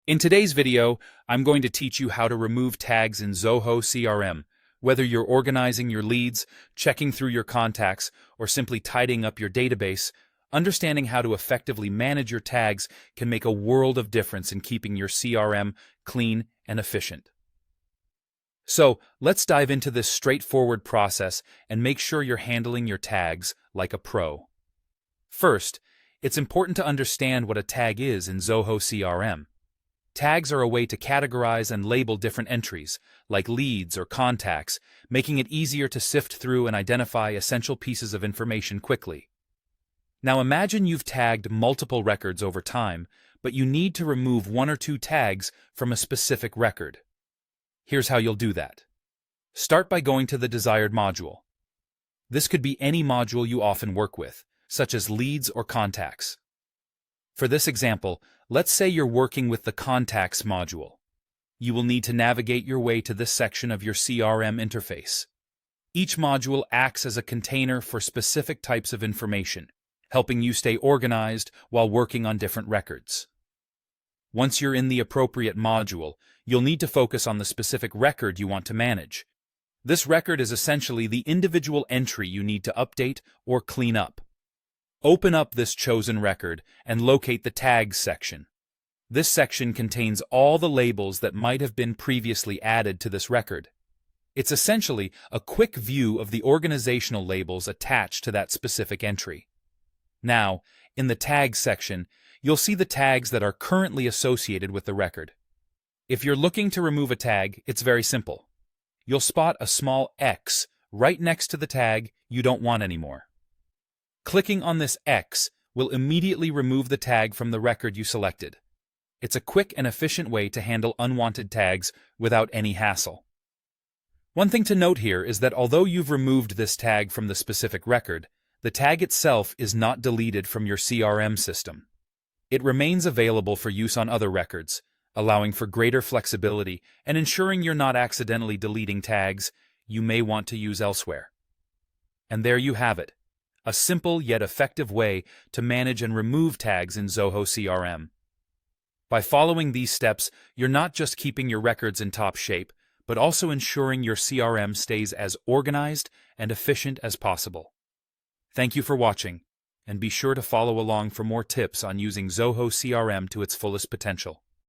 In today's video, I'm going to teach you how to remove tags in Zoho CRM. Whether you're organizing your leads, checking through your contacts, or simply tidying up your database, understanding how to effectively manage your tags can make a world of difference in keeping your CRM clean and efficient. So, let's dive into this straightforward process and make sure you're handling your tags like a pro. First, it's important to understand what a tag is in Zoho CRM. Tags are a way to categorize and label different entries, like leads or contacts, making it easier to sift through and identify essential pieces of information quickly. Now imagine you've tagged multiple records over time, but you need to remove one or two tags from a specific record. Here's how you'll do that. Start by going to the desired module. This could be any module you often work with, such as leads or contacts. For this example, let's say you're working with the Contacts module. You will need to navigate your way to this section of your CRM interface. Each module acts as a container for specific types of information, helping you stay organized while working on different records. Once you're in the appropriate module, you'll need to focus on the specific record you want to manage. This record is essentially the individual entry you need to update or clean up. Open up this chosen record and locate the Tags section. This section contains all the labels that might have been previously added to this record. It's essentially a quick view of the organizational labels attached to that specific entry. Now, in the Tags section, you'll see the tags that are currently associated with the record. If you're looking to remove a tag, it's very simple. You'll spot a small X right next to the tag you don't want anymore. Clicking on this X will immediately remove the tag from the record you selected. It's a quick and efficient way to handle unwanted tags without any hassle. One thing to note here is that although you've removed this tag from the specific record, the tag itself is not deleted from your CRM system. It remains available for use on other records, allowing for greater flexibility and ensuring you're not accidentally deleting tags you may want to use elsewhere. And there you have it. A simple yet effective way to manage and remove tags in Zoho CRM. By following these steps, you're not just keeping your records in top shape, but also ensuring your CRM stays as organized and efficient as possible. Thank you for watching, and be sure to follow along for more tips on using Zoho CRM to its fullest potential.